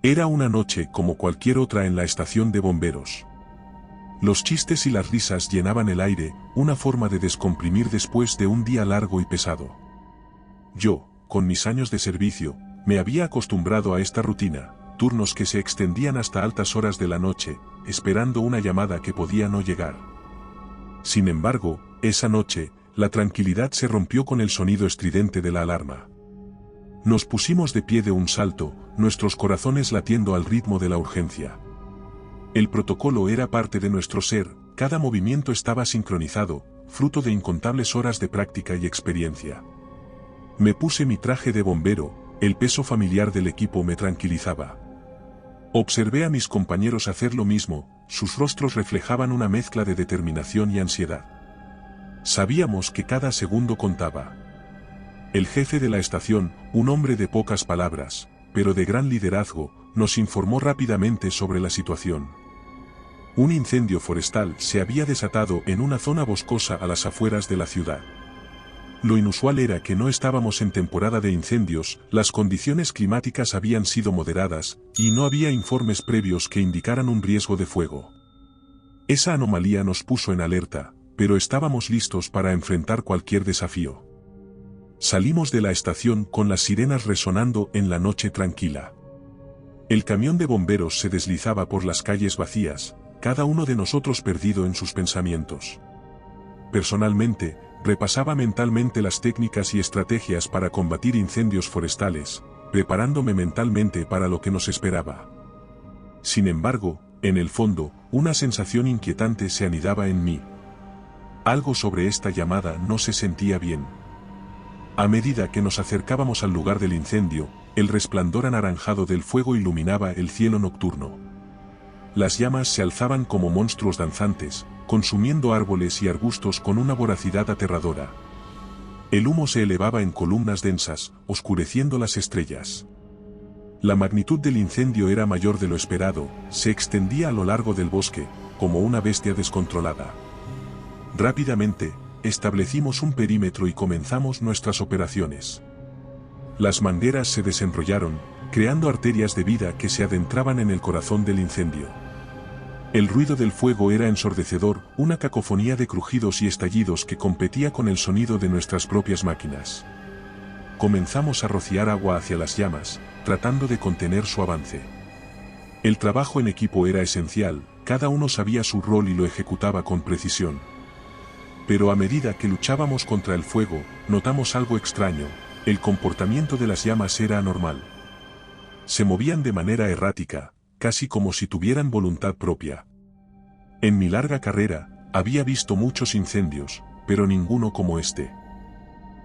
Era una noche como cualquier otra en la estación de bomberos. Los chistes y las risas llenaban el aire, una forma de descomprimir después de un día largo y pesado. Yo, con mis años de servicio, me había acostumbrado a esta rutina, turnos que se extendían hasta altas horas de la noche, esperando una llamada que podía no llegar. Sin embargo, esa noche, la tranquilidad se rompió con el sonido estridente de la alarma. Nos pusimos de pie de un salto, nuestros corazones latiendo al ritmo de la urgencia. El protocolo era parte de nuestro ser, cada movimiento estaba sincronizado, fruto de incontables horas de práctica y experiencia. Me puse mi traje de bombero, el peso familiar del equipo me tranquilizaba. Observé a mis compañeros hacer lo mismo, sus rostros reflejaban una mezcla de determinación y ansiedad. Sabíamos que cada segundo contaba. El jefe de la estación, un hombre de pocas palabras, pero de gran liderazgo, nos informó rápidamente sobre la situación. Un incendio forestal se había desatado en una zona boscosa a las afueras de la ciudad. Lo inusual era que no estábamos en temporada de incendios, las condiciones climáticas habían sido moderadas, y no había informes previos que indicaran un riesgo de fuego. Esa anomalía nos puso en alerta, pero estábamos listos para enfrentar cualquier desafío. Salimos de la estación con las sirenas resonando en la noche tranquila. El camión de bomberos se deslizaba por las calles vacías, cada uno de nosotros perdido en sus pensamientos. Personalmente, repasaba mentalmente las técnicas y estrategias para combatir incendios forestales, preparándome mentalmente para lo que nos esperaba. Sin embargo, en el fondo, una sensación inquietante se anidaba en mí. Algo sobre esta llamada no se sentía bien. A medida que nos acercábamos al lugar del incendio, el resplandor anaranjado del fuego iluminaba el cielo nocturno. Las llamas se alzaban como monstruos danzantes, consumiendo árboles y arbustos con una voracidad aterradora. El humo se elevaba en columnas densas, oscureciendo las estrellas. La magnitud del incendio era mayor de lo esperado, se extendía a lo largo del bosque, como una bestia descontrolada. Rápidamente, establecimos un perímetro y comenzamos nuestras operaciones. Las mangueras se desenrollaron, creando arterias de vida que se adentraban en el corazón del incendio. El ruido del fuego era ensordecedor, una cacofonía de crujidos y estallidos que competía con el sonido de nuestras propias máquinas. Comenzamos a rociar agua hacia las llamas, tratando de contener su avance. El trabajo en equipo era esencial, cada uno sabía su rol y lo ejecutaba con precisión. Pero a medida que luchábamos contra el fuego, notamos algo extraño, el comportamiento de las llamas era anormal. Se movían de manera errática, casi como si tuvieran voluntad propia. En mi larga carrera, había visto muchos incendios, pero ninguno como este.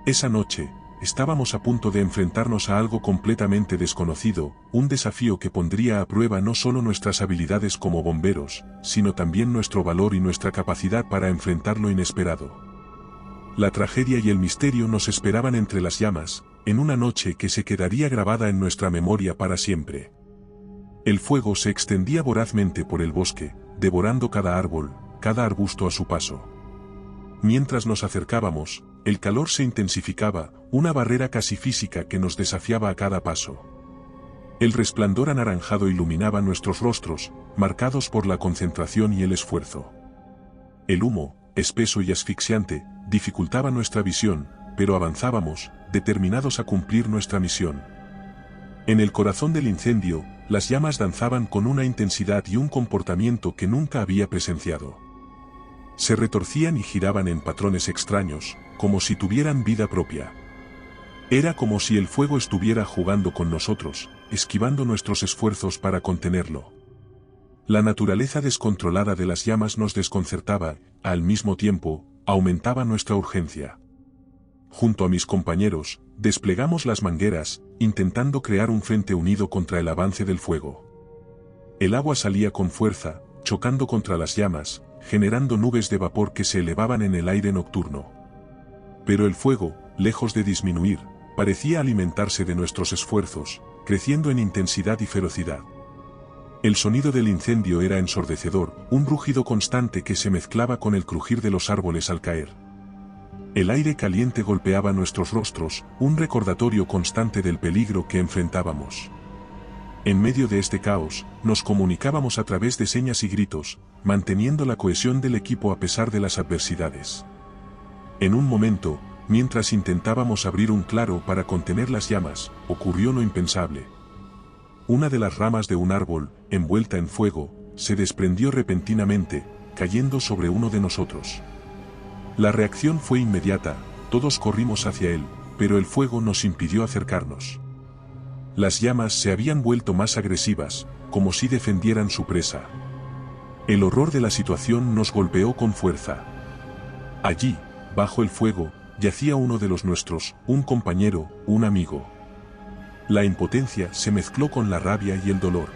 Esa noche, estábamos a punto de enfrentarnos a algo completamente desconocido, un desafío que pondría a prueba no solo nuestras habilidades como bomberos, sino también nuestro valor y nuestra capacidad para enfrentar lo inesperado. La tragedia y el misterio nos esperaban entre las llamas, en una noche que se quedaría grabada en nuestra memoria para siempre. El fuego se extendía vorazmente por el bosque, devorando cada árbol, cada arbusto a su paso. Mientras nos acercábamos, el calor se intensificaba, una barrera casi física que nos desafiaba a cada paso. El resplandor anaranjado iluminaba nuestros rostros, marcados por la concentración y el esfuerzo. El humo, espeso y asfixiante, dificultaba nuestra visión, pero avanzábamos, determinados a cumplir nuestra misión. En el corazón del incendio, las llamas danzaban con una intensidad y un comportamiento que nunca había presenciado. Se retorcían y giraban en patrones extraños, como si tuvieran vida propia. Era como si el fuego estuviera jugando con nosotros, esquivando nuestros esfuerzos para contenerlo. La naturaleza descontrolada de las llamas nos desconcertaba, al mismo tiempo, aumentaba nuestra urgencia. Junto a mis compañeros, desplegamos las mangueras, intentando crear un frente unido contra el avance del fuego. El agua salía con fuerza, chocando contra las llamas, generando nubes de vapor que se elevaban en el aire nocturno. Pero el fuego, lejos de disminuir, parecía alimentarse de nuestros esfuerzos, creciendo en intensidad y ferocidad. El sonido del incendio era ensordecedor, un rugido constante que se mezclaba con el crujir de los árboles al caer. El aire caliente golpeaba nuestros rostros, un recordatorio constante del peligro que enfrentábamos. En medio de este caos, nos comunicábamos a través de señas y gritos, manteniendo la cohesión del equipo a pesar de las adversidades. En un momento, mientras intentábamos abrir un claro para contener las llamas, ocurrió lo impensable. Una de las ramas de un árbol, envuelta en fuego, se desprendió repentinamente, cayendo sobre uno de nosotros. La reacción fue inmediata, todos corrimos hacia él, pero el fuego nos impidió acercarnos. Las llamas se habían vuelto más agresivas, como si defendieran su presa. El horror de la situación nos golpeó con fuerza. Allí, bajo el fuego, yacía uno de los nuestros, un compañero, un amigo. La impotencia se mezcló con la rabia y el dolor.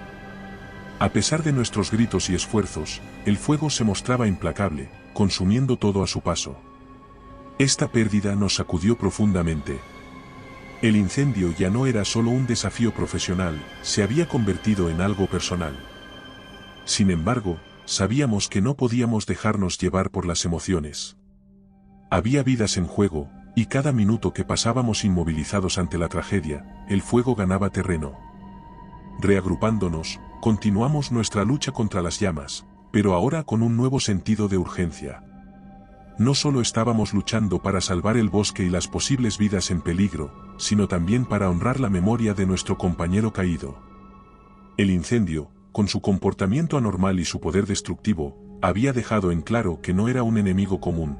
A pesar de nuestros gritos y esfuerzos, el fuego se mostraba implacable, consumiendo todo a su paso. Esta pérdida nos sacudió profundamente. El incendio ya no era solo un desafío profesional, se había convertido en algo personal. Sin embargo, sabíamos que no podíamos dejarnos llevar por las emociones. Había vidas en juego, y cada minuto que pasábamos inmovilizados ante la tragedia, el fuego ganaba terreno. Reagrupándonos, continuamos nuestra lucha contra las llamas, pero ahora con un nuevo sentido de urgencia. No solo estábamos luchando para salvar el bosque y las posibles vidas en peligro, sino también para honrar la memoria de nuestro compañero caído. El incendio, con su comportamiento anormal y su poder destructivo, había dejado en claro que no era un enemigo común.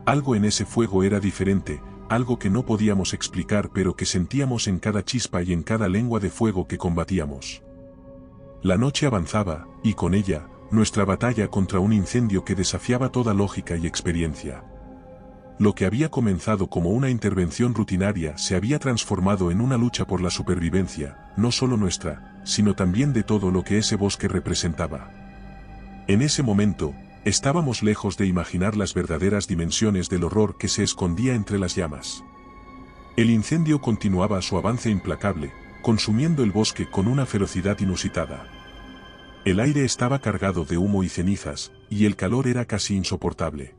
Algo en ese fuego era diferente, algo que no podíamos explicar pero que sentíamos en cada chispa y en cada lengua de fuego que combatíamos. La noche avanzaba, y con ella, nuestra batalla contra un incendio que desafiaba toda lógica y experiencia. Lo que había comenzado como una intervención rutinaria se había transformado en una lucha por la supervivencia, no solo nuestra, sino también de todo lo que ese bosque representaba. En ese momento, estábamos lejos de imaginar las verdaderas dimensiones del horror que se escondía entre las llamas. El incendio continuaba su avance implacable, consumiendo el bosque con una ferocidad inusitada. El aire estaba cargado de humo y cenizas, y el calor era casi insoportable.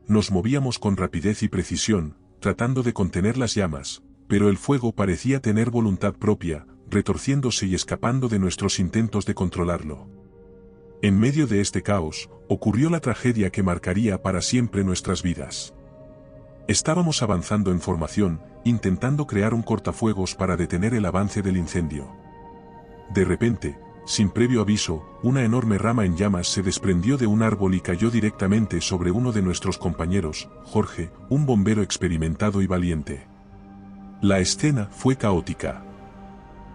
Nos movíamos con rapidez y precisión, tratando de contener las llamas, pero el fuego parecía tener voluntad propia, retorciéndose y escapando de nuestros intentos de controlarlo. En medio de este caos, ocurrió la tragedia que marcaría para siempre nuestras vidas. Estábamos avanzando en formación, intentando crear un cortafuegos para detener el avance del incendio. De repente, sin previo aviso, una enorme rama en llamas se desprendió de un árbol y cayó directamente sobre uno de nuestros compañeros, Jorge, un bombero experimentado y valiente. La escena fue caótica.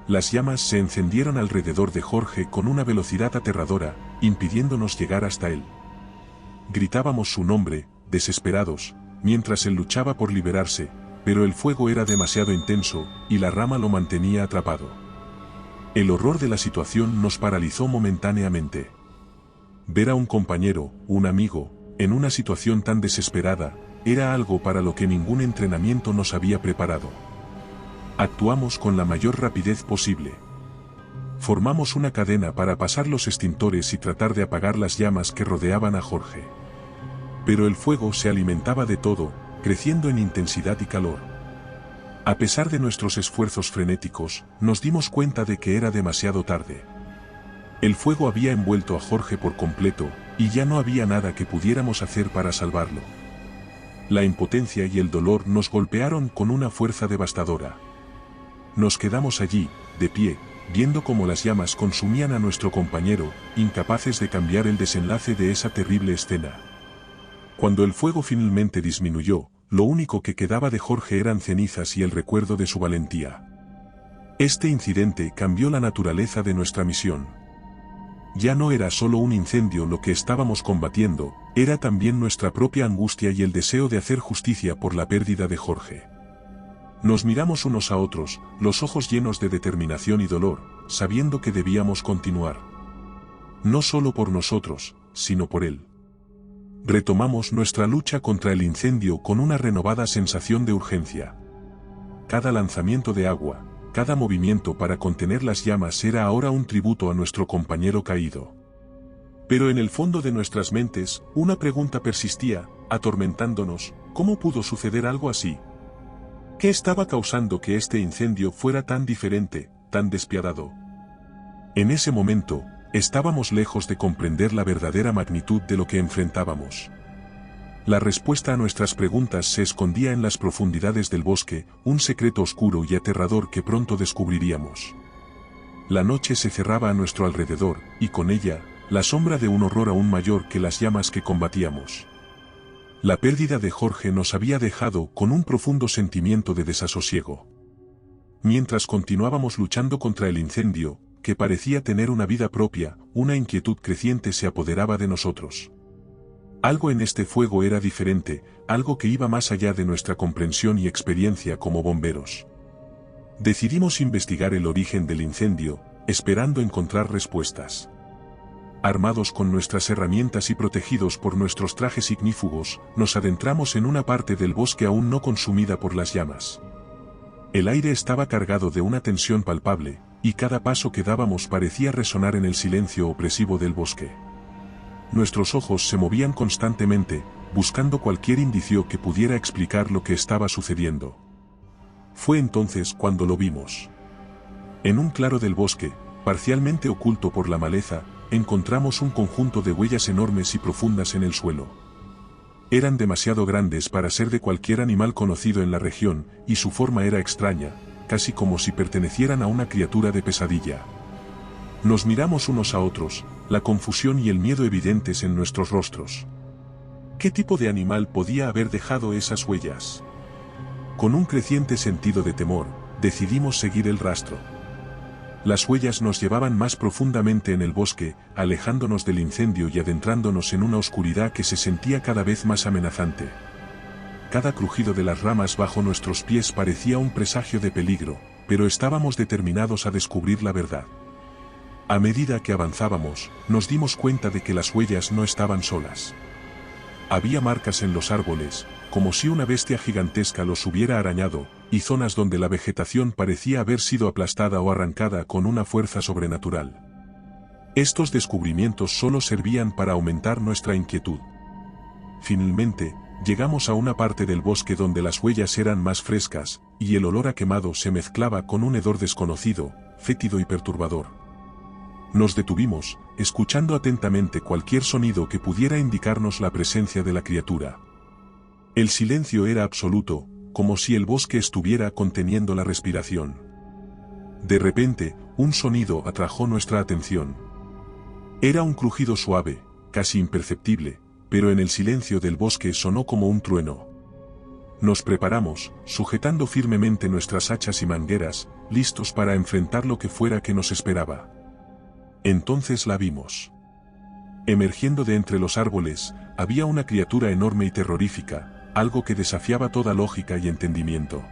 Las llamas se encendieron alrededor de Jorge con una velocidad aterradora, impidiéndonos llegar hasta él. Gritábamos su nombre, desesperados, mientras él luchaba por liberarse, pero el fuego era demasiado intenso, y la rama lo mantenía atrapado. El horror de la situación nos paralizó momentáneamente. Ver a un compañero, un amigo, en una situación tan desesperada, era algo para lo que ningún entrenamiento nos había preparado. Actuamos con la mayor rapidez posible. Formamos una cadena para pasar los extintores y tratar de apagar las llamas que rodeaban a Jorge. Pero el fuego se alimentaba de todo, creciendo en intensidad y calor. A pesar de nuestros esfuerzos frenéticos, nos dimos cuenta de que era demasiado tarde. El fuego había envuelto a Jorge por completo, y ya no había nada que pudiéramos hacer para salvarlo. La impotencia y el dolor nos golpearon con una fuerza devastadora. Nos quedamos allí, de pie, viendo cómo las llamas consumían a nuestro compañero, incapaces de cambiar el desenlace de esa terrible escena. Cuando el fuego finalmente disminuyó, lo único que quedaba de Jorge eran cenizas y el recuerdo de su valentía. Este incidente cambió la naturaleza de nuestra misión. Ya no era solo un incendio lo que estábamos combatiendo, era también nuestra propia angustia y el deseo de hacer justicia por la pérdida de Jorge. Nos miramos unos a otros, los ojos llenos de determinación y dolor, sabiendo que debíamos continuar. No solo por nosotros, sino por él. Retomamos nuestra lucha contra el incendio con una renovada sensación de urgencia. Cada lanzamiento de agua, cada movimiento para contener las llamas era ahora un tributo a nuestro compañero caído. Pero en el fondo de nuestras mentes, una pregunta persistía, atormentándonos: ¿cómo pudo suceder algo así? ¿Qué estaba causando que este incendio fuera tan diferente, tan despiadado? En ese momento, estábamos lejos de comprender la verdadera magnitud de lo que enfrentábamos. La respuesta a nuestras preguntas se escondía en las profundidades del bosque, un secreto oscuro y aterrador que pronto descubriríamos. La noche se cerraba a nuestro alrededor, y con ella, la sombra de un horror aún mayor que las llamas que combatíamos. La pérdida de Jorge nos había dejado con un profundo sentimiento de desasosiego. Mientras continuábamos luchando contra el incendio, que parecía tener una vida propia, una inquietud creciente se apoderaba de nosotros. Algo en este fuego era diferente, algo que iba más allá de nuestra comprensión y experiencia como bomberos. Decidimos investigar el origen del incendio, esperando encontrar respuestas. Armados con nuestras herramientas y protegidos por nuestros trajes ignífugos, nos adentramos en una parte del bosque aún no consumida por las llamas. El aire estaba cargado de una tensión palpable, y cada paso que dábamos parecía resonar en el silencio opresivo del bosque. Nuestros ojos se movían constantemente, buscando cualquier indicio que pudiera explicar lo que estaba sucediendo. Fue entonces cuando lo vimos. En un claro del bosque, parcialmente oculto por la maleza, encontramos un conjunto de huellas enormes y profundas en el suelo. Eran demasiado grandes para ser de cualquier animal conocido en la región, y su forma era extraña, casi como si pertenecieran a una criatura de pesadilla. Nos miramos unos a otros, la confusión y el miedo evidentes en nuestros rostros. ¿Qué tipo de animal podía haber dejado esas huellas? Con un creciente sentido de temor, decidimos seguir el rastro. Las huellas nos llevaban más profundamente en el bosque, alejándonos del incendio y adentrándonos en una oscuridad que se sentía cada vez más amenazante. Cada crujido de las ramas bajo nuestros pies parecía un presagio de peligro, pero estábamos determinados a descubrir la verdad. A medida que avanzábamos, nos dimos cuenta de que las huellas no estaban solas. Había marcas en los árboles, como si una bestia gigantesca los hubiera arañado, y zonas donde la vegetación parecía haber sido aplastada o arrancada con una fuerza sobrenatural. Estos descubrimientos solo servían para aumentar nuestra inquietud. Finalmente, llegamos a una parte del bosque donde las huellas eran más frescas, y el olor a quemado se mezclaba con un hedor desconocido, fétido y perturbador. Nos detuvimos, escuchando atentamente cualquier sonido que pudiera indicarnos la presencia de la criatura. El silencio era absoluto, como si el bosque estuviera conteniendo la respiración. De repente, un sonido atrajo nuestra atención. Era un crujido suave, casi imperceptible, pero en el silencio del bosque sonó como un trueno. Nos preparamos, sujetando firmemente nuestras hachas y mangueras, listos para enfrentar lo que fuera que nos esperaba. Entonces la vimos. Emergiendo de entre los árboles, había una criatura enorme y terrorífica, algo que desafiaba toda lógica y entendimiento.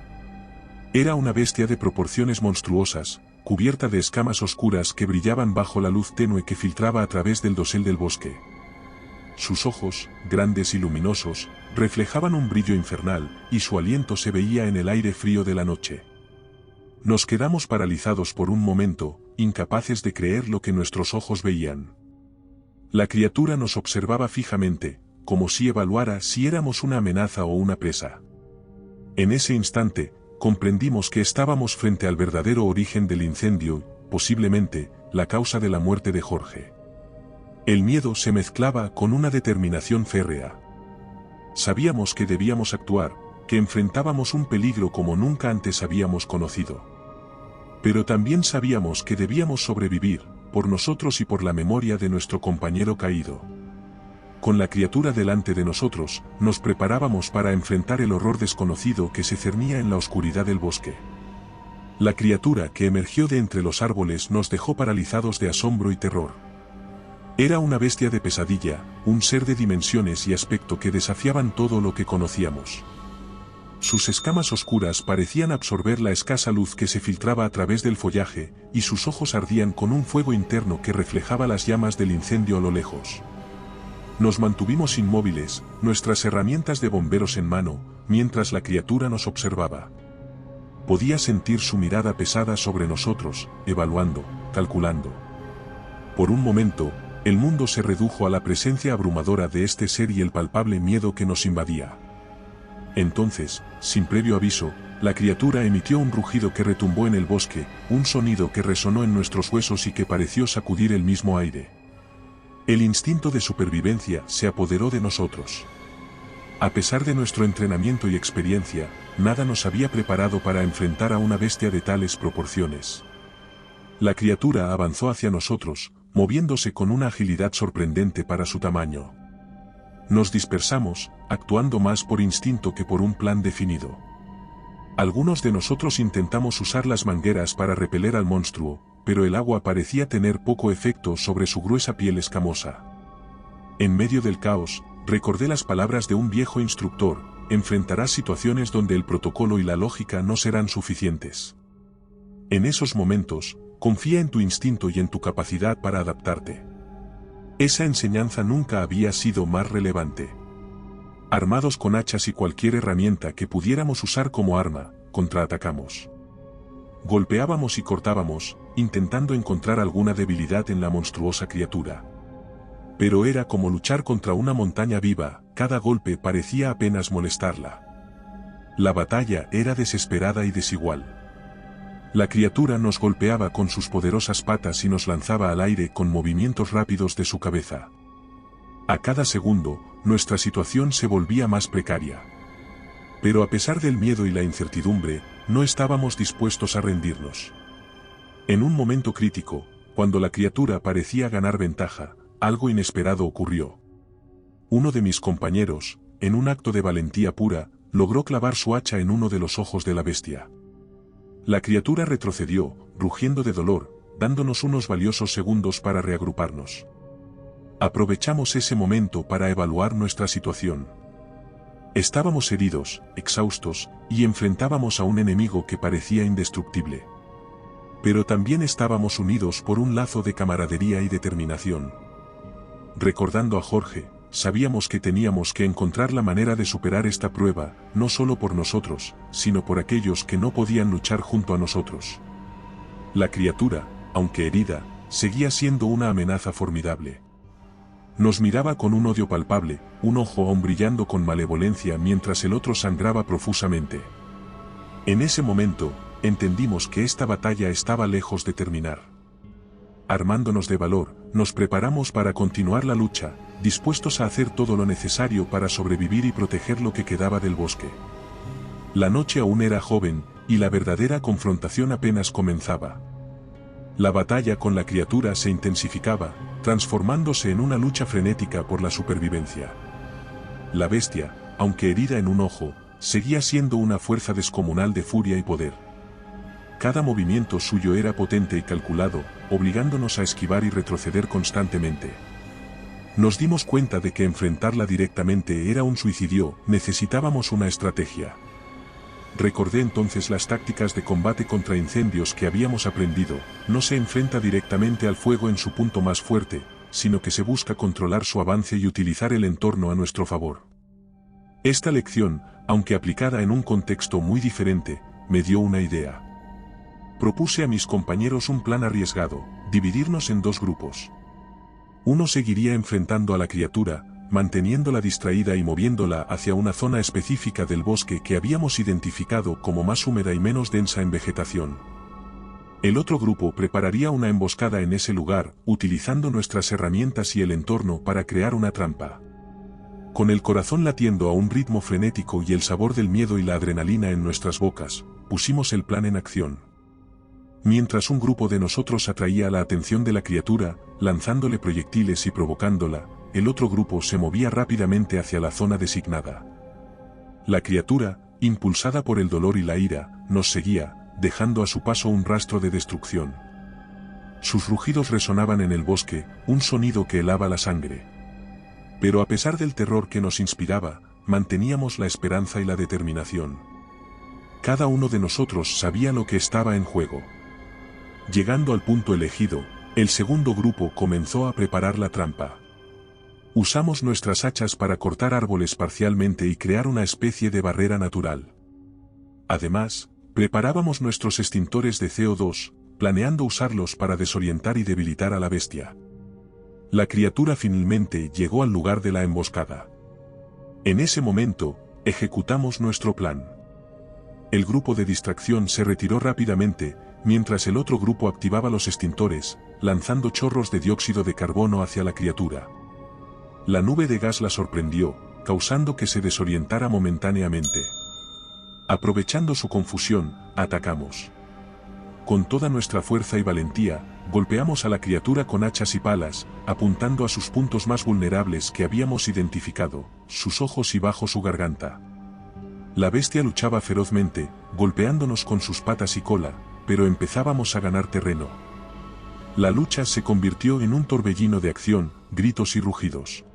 Era una bestia de proporciones monstruosas, cubierta de escamas oscuras que brillaban bajo la luz tenue que filtraba a través del dosel del bosque. Sus ojos, grandes y luminosos, reflejaban un brillo infernal, y su aliento se veía en el aire frío de la noche. Nos quedamos paralizados por un momento, incapaces de creer lo que nuestros ojos veían. La criatura nos observaba fijamente, como si evaluara si éramos una amenaza o una presa. En ese instante, comprendimos que estábamos frente al verdadero origen del incendio, posiblemente, la causa de la muerte de Jorge. El miedo se mezclaba con una determinación férrea. Sabíamos que debíamos actuar, que enfrentábamos un peligro como nunca antes habíamos conocido. Pero también sabíamos que debíamos sobrevivir, por nosotros y por la memoria de nuestro compañero caído. Con la criatura delante de nosotros, nos preparábamos para enfrentar el horror desconocido que se cernía en la oscuridad del bosque. La criatura que emergió de entre los árboles nos dejó paralizados de asombro y terror. Era una bestia de pesadilla, un ser de dimensiones y aspecto que desafiaban todo lo que conocíamos. Sus escamas oscuras parecían absorber la escasa luz que se filtraba a través del follaje, y sus ojos ardían con un fuego interno que reflejaba las llamas del incendio a lo lejos. Nos mantuvimos inmóviles, nuestras herramientas de bomberos en mano, mientras la criatura nos observaba. Podía sentir su mirada pesada sobre nosotros, evaluando, calculando. Por un momento, el mundo se redujo a la presencia abrumadora de este ser y el palpable miedo que nos invadía. Entonces, sin previo aviso, la criatura emitió un rugido que retumbó en el bosque, un sonido que resonó en nuestros huesos y que pareció sacudir el mismo aire. El instinto de supervivencia se apoderó de nosotros. A pesar de nuestro entrenamiento y experiencia, nada nos había preparado para enfrentar a una bestia de tales proporciones. La criatura avanzó hacia nosotros, moviéndose con una agilidad sorprendente para su tamaño. Nos dispersamos, actuando más por instinto que por un plan definido. Algunos de nosotros intentamos usar las mangueras para repeler al monstruo, pero el agua parecía tener poco efecto sobre su gruesa piel escamosa. En medio del caos, recordé las palabras de un viejo instructor: enfrentarás situaciones donde el protocolo y la lógica no serán suficientes. En esos momentos, confía en tu instinto y en tu capacidad para adaptarte. Esa enseñanza nunca había sido más relevante. Armados con hachas y cualquier herramienta que pudiéramos usar como arma, contraatacamos. Golpeábamos y cortábamos, intentando encontrar alguna debilidad en la monstruosa criatura. Pero era como luchar contra una montaña viva, cada golpe parecía apenas molestarla. La batalla era desesperada y desigual. La criatura nos golpeaba con sus poderosas patas y nos lanzaba al aire con movimientos rápidos de su cabeza. A cada segundo, nuestra situación se volvía más precaria. Pero a pesar del miedo y la incertidumbre, no estábamos dispuestos a rendirnos. En un momento crítico, cuando la criatura parecía ganar ventaja, algo inesperado ocurrió. Uno de mis compañeros, en un acto de valentía pura, logró clavar su hacha en uno de los ojos de la bestia. La criatura retrocedió, rugiendo de dolor, dándonos unos valiosos segundos para reagruparnos. Aprovechamos ese momento para evaluar nuestra situación. Estábamos heridos, exhaustos, y enfrentábamos a un enemigo que parecía indestructible. Pero también estábamos unidos por un lazo de camaradería y determinación. Recordando a Jorge, sabíamos que teníamos que encontrar la manera de superar esta prueba, no solo por nosotros, sino por aquellos que no podían luchar junto a nosotros. La criatura, aunque herida, seguía siendo una amenaza formidable. Nos miraba con un odio palpable, un ojo aún brillando con malevolencia mientras el otro sangraba profusamente. En ese momento, entendimos que esta batalla estaba lejos de terminar. Armándonos de valor, nos preparamos para continuar la lucha, dispuestos a hacer todo lo necesario para sobrevivir y proteger lo que quedaba del bosque. La noche aún era joven, y la verdadera confrontación apenas comenzaba. La batalla con la criatura se intensificaba, transformándose en una lucha frenética por la supervivencia. La bestia, aunque herida en un ojo, seguía siendo una fuerza descomunal de furia y poder. Cada movimiento suyo era potente y calculado, obligándonos a esquivar y retroceder constantemente. Nos dimos cuenta de que enfrentarla directamente era un suicidio, necesitábamos una estrategia. Recordé entonces las tácticas de combate contra incendios que habíamos aprendido: no se enfrenta directamente al fuego en su punto más fuerte, sino que se busca controlar su avance y utilizar el entorno a nuestro favor. Esta lección, aunque aplicada en un contexto muy diferente, me dio una idea. Propuse a mis compañeros un plan arriesgado: dividirnos en dos grupos. Uno seguiría enfrentando a la criatura, manteniéndola distraída y moviéndola hacia una zona específica del bosque que habíamos identificado como más húmeda y menos densa en vegetación. El otro grupo prepararía una emboscada en ese lugar, utilizando nuestras herramientas y el entorno para crear una trampa. Con el corazón latiendo a un ritmo frenético y el sabor del miedo y la adrenalina en nuestras bocas, pusimos el plan en acción. Mientras un grupo de nosotros atraía la atención de la criatura, lanzándole proyectiles y provocándola, el otro grupo se movía rápidamente hacia la zona designada. La criatura, impulsada por el dolor y la ira, nos seguía, dejando a su paso un rastro de destrucción. Sus rugidos resonaban en el bosque, un sonido que helaba la sangre. Pero a pesar del terror que nos inspiraba, manteníamos la esperanza y la determinación. Cada uno de nosotros sabía lo que estaba en juego. Llegando al punto elegido, el segundo grupo comenzó a preparar la trampa. Usamos nuestras hachas para cortar árboles parcialmente y crear una especie de barrera natural. Además, preparábamos nuestros extintores de CO2, planeando usarlos para desorientar y debilitar a la bestia. La criatura finalmente llegó al lugar de la emboscada. En ese momento, Ejecutamos nuestro plan. El grupo de distracción se retiró rápidamente, mientras el otro grupo activaba los extintores, lanzando chorros de dióxido de carbono hacia la criatura. La nube de gas la sorprendió, causando que se desorientara momentáneamente. Aprovechando su confusión, atacamos. Con toda nuestra fuerza y valentía, golpeamos a la criatura con hachas y palas, apuntando a sus puntos más vulnerables que habíamos identificado, sus ojos y bajo su garganta. La bestia luchaba ferozmente, golpeándonos con sus patas y cola, pero empezábamos a ganar terreno. La lucha se convirtió en un torbellino de acción, gritos y rugidos.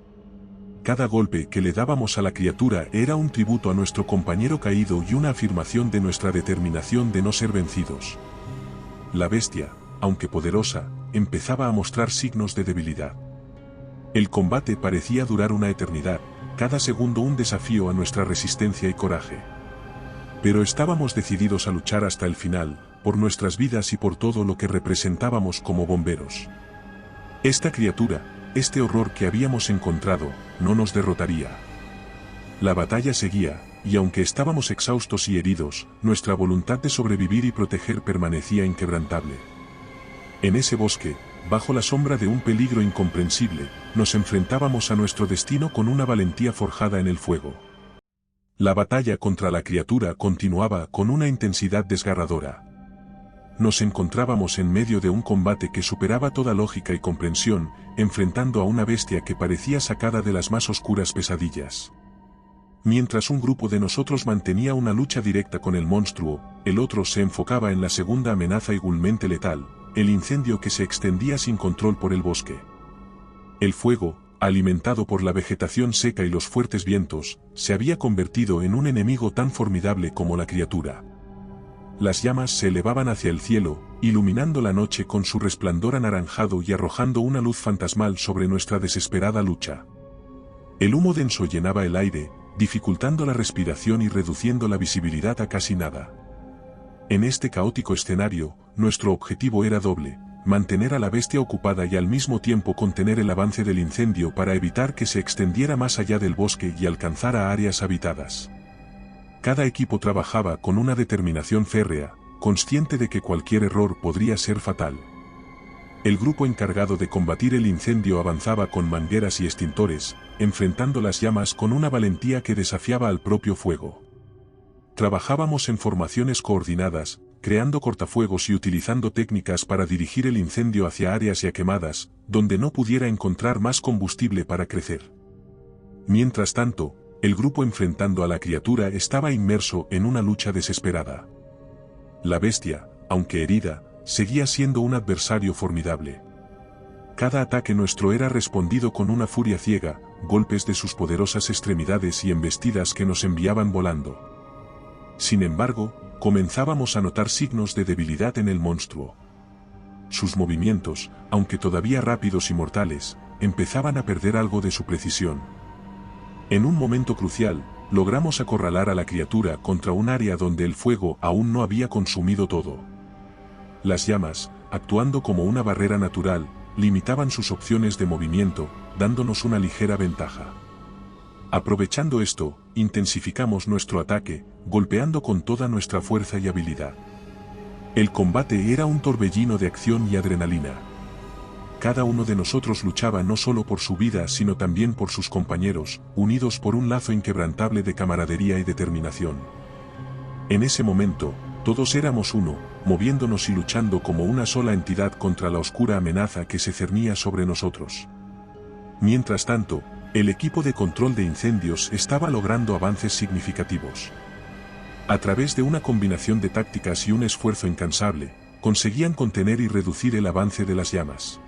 Cada golpe que le dábamos a la criatura era un tributo a nuestro compañero caído y una afirmación de nuestra determinación de no ser vencidos. La bestia, aunque poderosa, empezaba a mostrar signos de debilidad. El combate parecía durar una eternidad, cada segundo un desafío a nuestra resistencia y coraje. Pero estábamos decididos a luchar hasta el final, por nuestras vidas y por todo lo que representábamos como bomberos. Esta criatura, este horror que habíamos encontrado, no nos derrotaría. La batalla seguía, y aunque estábamos exhaustos y heridos, nuestra voluntad de sobrevivir y proteger permanecía inquebrantable. En ese bosque, bajo la sombra de un peligro incomprensible, nos enfrentábamos a nuestro destino con una valentía forjada en el fuego. La batalla contra la criatura continuaba con una intensidad desgarradora. Nos encontrábamos en medio de un combate que superaba toda lógica y comprensión, enfrentando a una bestia que parecía sacada de las más oscuras pesadillas. Mientras un grupo de nosotros mantenía una lucha directa con el monstruo, el otro se enfocaba en la segunda amenaza igualmente letal, el incendio que se extendía sin control por el bosque. El fuego, alimentado por la vegetación seca y los fuertes vientos, se había convertido en un enemigo tan formidable como la criatura. Las llamas se elevaban hacia el cielo, iluminando la noche con su resplandor anaranjado y arrojando una luz fantasmal sobre nuestra desesperada lucha. El humo denso llenaba el aire, dificultando la respiración y reduciendo la visibilidad a casi nada. En este caótico escenario, nuestro objetivo era doble: mantener a la bestia ocupada y al mismo tiempo contener el avance del incendio para evitar que se extendiera más allá del bosque y alcanzara áreas habitadas. Cada equipo trabajaba con una determinación férrea, consciente de que cualquier error podría ser fatal. El grupo encargado de combatir el incendio avanzaba con mangueras y extintores, enfrentando las llamas con una valentía que desafiaba al propio fuego. Trabajábamos en formaciones coordinadas, creando cortafuegos y utilizando técnicas para dirigir el incendio hacia áreas ya quemadas, donde no pudiera encontrar más combustible para crecer. Mientras tanto, el grupo enfrentando a la criatura estaba inmerso en una lucha desesperada. La bestia, aunque herida, seguía siendo un adversario formidable. Cada ataque nuestro era respondido con una furia ciega, golpes de sus poderosas extremidades y embestidas que nos enviaban volando. Sin embargo, comenzábamos a notar signos de debilidad en el monstruo. Sus movimientos, aunque todavía rápidos y mortales, empezaban a perder algo de su precisión. En un momento crucial, logramos acorralar a la criatura contra un área donde el fuego aún no había consumido todo. Las llamas, actuando como una barrera natural, limitaban sus opciones de movimiento, dándonos una ligera ventaja. Aprovechando esto, intensificamos nuestro ataque, golpeando con toda nuestra fuerza y habilidad. El combate era un torbellino de acción y adrenalina. Cada uno de nosotros luchaba no solo por su vida sino también por sus compañeros, unidos por un lazo inquebrantable de camaradería y determinación. En ese momento, todos éramos uno, moviéndonos y luchando como una sola entidad contra la oscura amenaza que se cernía sobre nosotros. Mientras tanto, el equipo de control de incendios estaba logrando avances significativos. A través de una combinación de tácticas y un esfuerzo incansable, conseguían contener y reducir el avance de las llamas.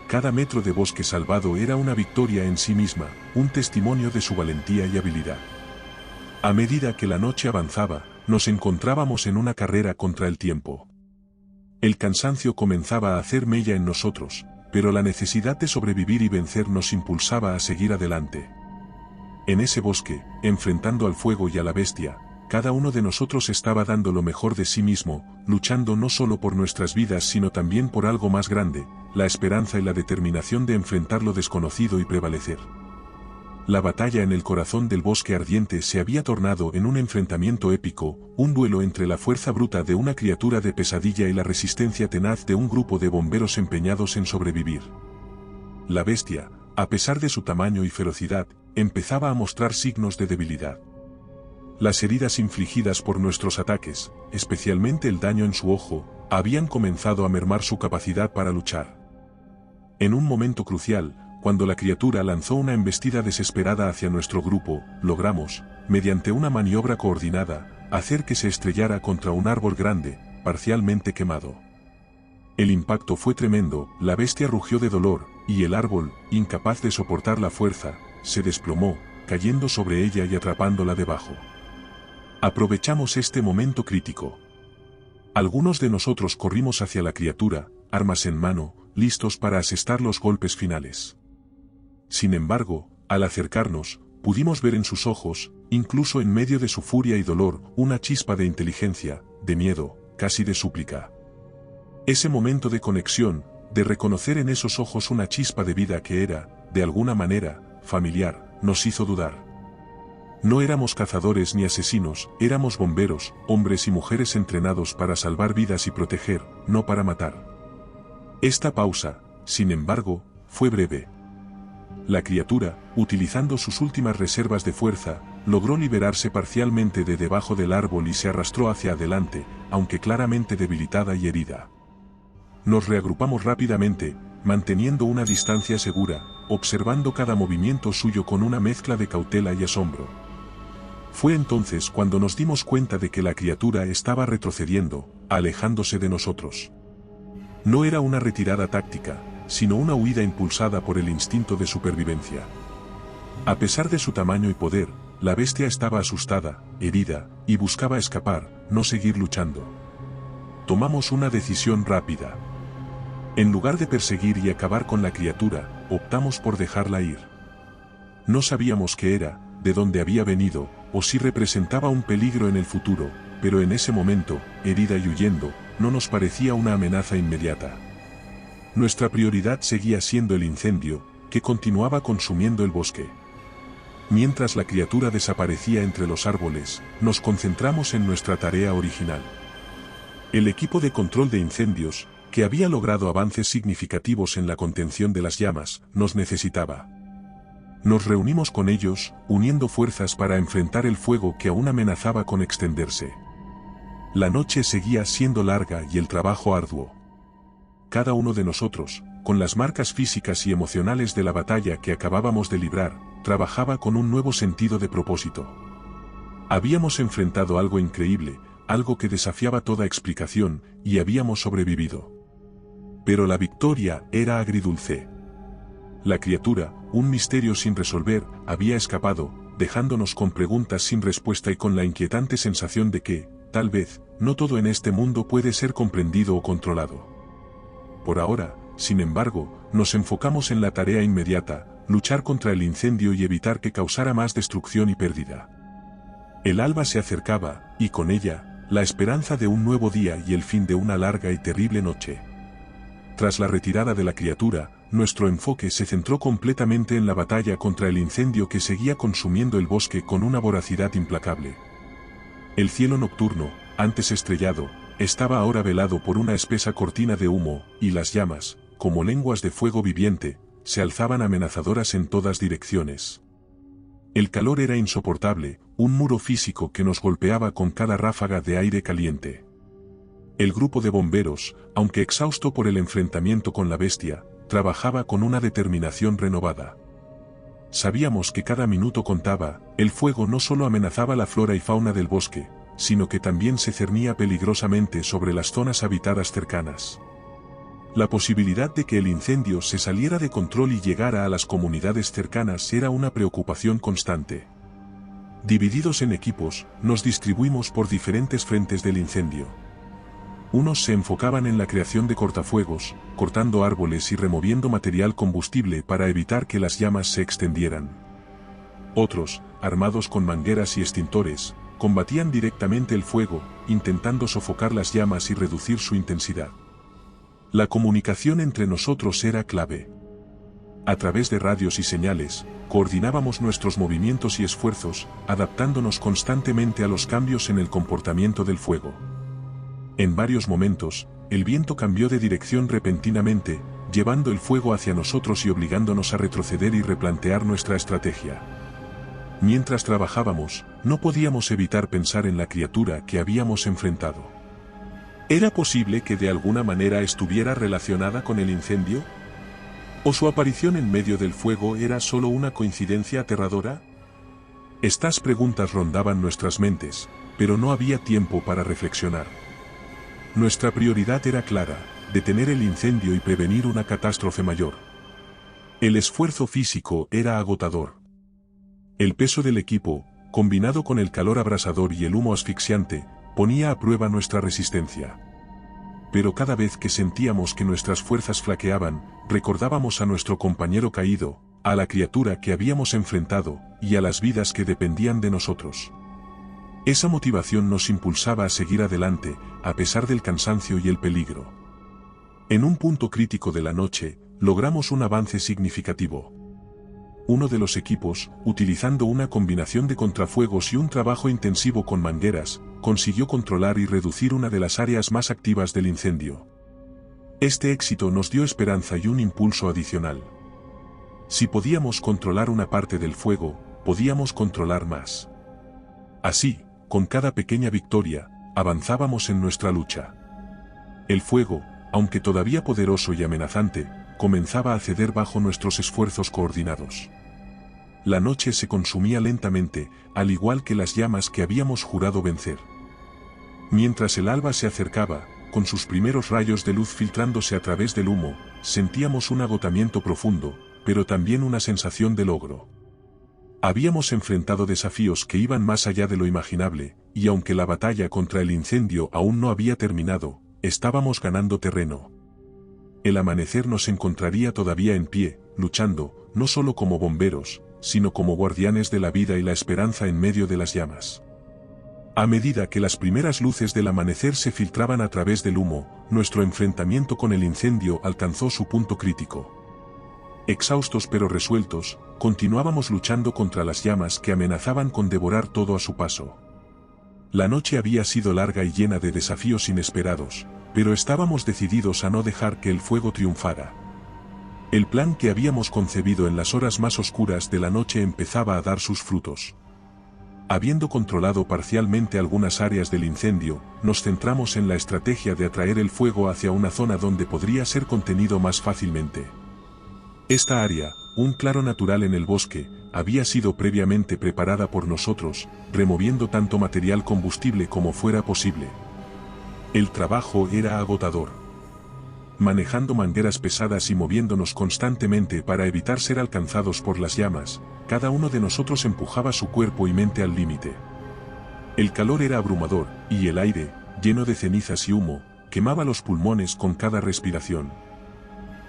Cada metro de bosque salvado era una victoria en sí misma, un testimonio de su valentía y habilidad. A medida que la noche avanzaba, nos encontrábamos en una carrera contra el tiempo. El cansancio comenzaba a hacer mella en nosotros, pero la necesidad de sobrevivir y vencer nos impulsaba a seguir adelante. En ese bosque, enfrentando al fuego y a la bestia, cada uno de nosotros estaba dando lo mejor de sí mismo, luchando no solo por nuestras vidas sino también por algo más grande, la esperanza y la determinación de enfrentar lo desconocido y prevalecer. La batalla en el corazón del bosque ardiente se había tornado en un enfrentamiento épico, un duelo entre la fuerza bruta de una criatura de pesadilla y la resistencia tenaz de un grupo de bomberos empeñados en sobrevivir. La bestia, a pesar de su tamaño y ferocidad, empezaba a mostrar signos de debilidad. Las heridas infligidas por nuestros ataques, especialmente el daño en su ojo, habían comenzado a mermar su capacidad para luchar. En un momento crucial, cuando la criatura lanzó una embestida desesperada hacia nuestro grupo, logramos, mediante una maniobra coordinada, hacer que se estrellara contra un árbol grande, parcialmente quemado. El impacto fue tremendo, la bestia rugió de dolor, y el árbol, incapaz de soportar la fuerza, se desplomó, cayendo sobre ella y atrapándola debajo. Aprovechamos este momento crítico. Algunos de nosotros corrimos hacia la criatura, armas en mano, listos para asestar los golpes finales. Sin embargo, al acercarnos, pudimos ver en sus ojos, incluso en medio de su furia y dolor, una chispa de inteligencia, de miedo, casi de súplica. Ese momento de conexión, de reconocer en esos ojos una chispa de vida que era, de alguna manera, familiar, nos hizo dudar. No éramos cazadores ni asesinos, éramos bomberos, hombres y mujeres entrenados para salvar vidas y proteger, no para matar. Esta pausa, sin embargo, fue breve. La criatura, utilizando sus últimas reservas de fuerza, logró liberarse parcialmente de debajo del árbol y se arrastró hacia adelante, aunque claramente debilitada y herida. Nos reagrupamos rápidamente, manteniendo una distancia segura, observando cada movimiento suyo con una mezcla de cautela y asombro. Fue entonces cuando nos dimos cuenta de que la criatura estaba retrocediendo, alejándose de nosotros. No era una retirada táctica, sino una huida impulsada por el instinto de supervivencia. A pesar de su tamaño y poder, la bestia estaba asustada, herida, y buscaba escapar, no seguir luchando. Tomamos una decisión rápida. En lugar de perseguir y acabar con la criatura, optamos por dejarla ir. No sabíamos qué era, de dónde había venido, o si representaba un peligro en el futuro, pero en ese momento, herida y huyendo, no nos parecía una amenaza inmediata. Nuestra prioridad seguía siendo el incendio, que continuaba consumiendo el bosque. Mientras la criatura desaparecía entre los árboles, nos concentramos en nuestra tarea original. El equipo de control de incendios, que había logrado avances significativos en la contención de las llamas, nos necesitaba. Nos reunimos con ellos, uniendo fuerzas para enfrentar el fuego que aún amenazaba con extenderse. La noche seguía siendo larga y el trabajo arduo. Cada uno de nosotros, con las marcas físicas y emocionales de la batalla que acabábamos de librar, trabajaba con un nuevo sentido de propósito. Habíamos enfrentado algo increíble, algo que desafiaba toda explicación, y habíamos sobrevivido. Pero la victoria era agridulce. La criatura, un misterio sin resolver, había escapado, dejándonos con preguntas sin respuesta y con la inquietante sensación de que, tal vez, no todo en este mundo puede ser comprendido o controlado. Por ahora, sin embargo, nos enfocamos en la tarea inmediata, luchar contra el incendio y evitar que causara más destrucción y pérdida. El alba se acercaba, y con ella, la esperanza de un nuevo día y el fin de una larga y terrible noche. Tras la retirada de la criatura, nuestro enfoque se centró completamente en la batalla contra el incendio que seguía consumiendo el bosque con una voracidad implacable. El cielo nocturno, antes estrellado, estaba ahora velado por una espesa cortina de humo, y las llamas, como lenguas de fuego viviente, se alzaban amenazadoras en todas direcciones. El calor era insoportable, un muro físico que nos golpeaba con cada ráfaga de aire caliente. El grupo de bomberos, aunque exhausto por el enfrentamiento con la bestia, trabajaba con una determinación renovada. Sabíamos que cada minuto contaba, el fuego no solo amenazaba la flora y fauna del bosque, sino que también se cernía peligrosamente sobre las zonas habitadas cercanas. La posibilidad de que el incendio se saliera de control y llegara a las comunidades cercanas era una preocupación constante. Divididos en equipos, nos distribuimos por diferentes frentes del incendio. Unos se enfocaban en la creación de cortafuegos, cortando árboles y removiendo material combustible para evitar que las llamas se extendieran. Otros, armados con mangueras y extintores, combatían directamente el fuego, intentando sofocar las llamas y reducir su intensidad. La comunicación entre nosotros era clave. A través de radios y señales, coordinábamos nuestros movimientos y esfuerzos, adaptándonos constantemente a los cambios en el comportamiento del fuego. En varios momentos, el viento cambió de dirección repentinamente, llevando el fuego hacia nosotros y obligándonos a retroceder y replantear nuestra estrategia. Mientras trabajábamos, no podíamos evitar pensar en la criatura que habíamos enfrentado. ¿Era posible que de alguna manera estuviera relacionada con el incendio? ¿O su aparición en medio del fuego era solo una coincidencia aterradora? Estas preguntas rondaban nuestras mentes, pero no había tiempo para reflexionar. Nuestra prioridad era clara: detener el incendio y prevenir una catástrofe mayor. El esfuerzo físico era agotador. El peso del equipo, combinado con el calor abrasador y el humo asfixiante, ponía a prueba nuestra resistencia. Pero cada vez que sentíamos que nuestras fuerzas flaqueaban, recordábamos a nuestro compañero caído, a la criatura que habíamos enfrentado, y a las vidas que dependían de nosotros. Esa motivación nos impulsaba a seguir adelante, a pesar del cansancio y el peligro. En un punto crítico de la noche, logramos un avance significativo. Uno de los equipos, utilizando una combinación de contrafuegos y un trabajo intensivo con mangueras, consiguió controlar y reducir una de las áreas más activas del incendio. Este éxito nos dio esperanza y un impulso adicional. Si podíamos controlar una parte del fuego, podíamos controlar más. Así, con cada pequeña victoria, avanzábamos en nuestra lucha. El fuego, aunque todavía poderoso y amenazante, comenzaba a ceder bajo nuestros esfuerzos coordinados. La noche se consumía lentamente, al igual que las llamas que habíamos jurado vencer. Mientras el alba se acercaba, con sus primeros rayos de luz filtrándose a través del humo, sentíamos un agotamiento profundo, pero también una sensación de logro. Habíamos enfrentado desafíos que iban más allá de lo imaginable, y aunque la batalla contra el incendio aún no había terminado, estábamos ganando terreno. El amanecer nos encontraría todavía en pie, luchando, no solo como bomberos, sino como guardianes de la vida y la esperanza en medio de las llamas. A medida que las primeras luces del amanecer se filtraban a través del humo, nuestro enfrentamiento con el incendio alcanzó su punto crítico. Exhaustos pero resueltos, continuábamos luchando contra las llamas que amenazaban con devorar todo a su paso. La noche había sido larga y llena de desafíos inesperados, pero estábamos decididos a no dejar que el fuego triunfara. El plan que habíamos concebido en las horas más oscuras de la noche empezaba a dar sus frutos. Habiendo controlado parcialmente algunas áreas del incendio, nos centramos en la estrategia de atraer el fuego hacia una zona donde podría ser contenido más fácilmente. Esta área, un claro natural en el bosque, había sido previamente preparada por nosotros, removiendo tanto material combustible como fuera posible. El trabajo era agotador. Manejando mangueras pesadas y moviéndonos constantemente para evitar ser alcanzados por las llamas, cada uno de nosotros empujaba su cuerpo y mente al límite. El calor era abrumador, y el aire, lleno de cenizas y humo, quemaba los pulmones con cada respiración.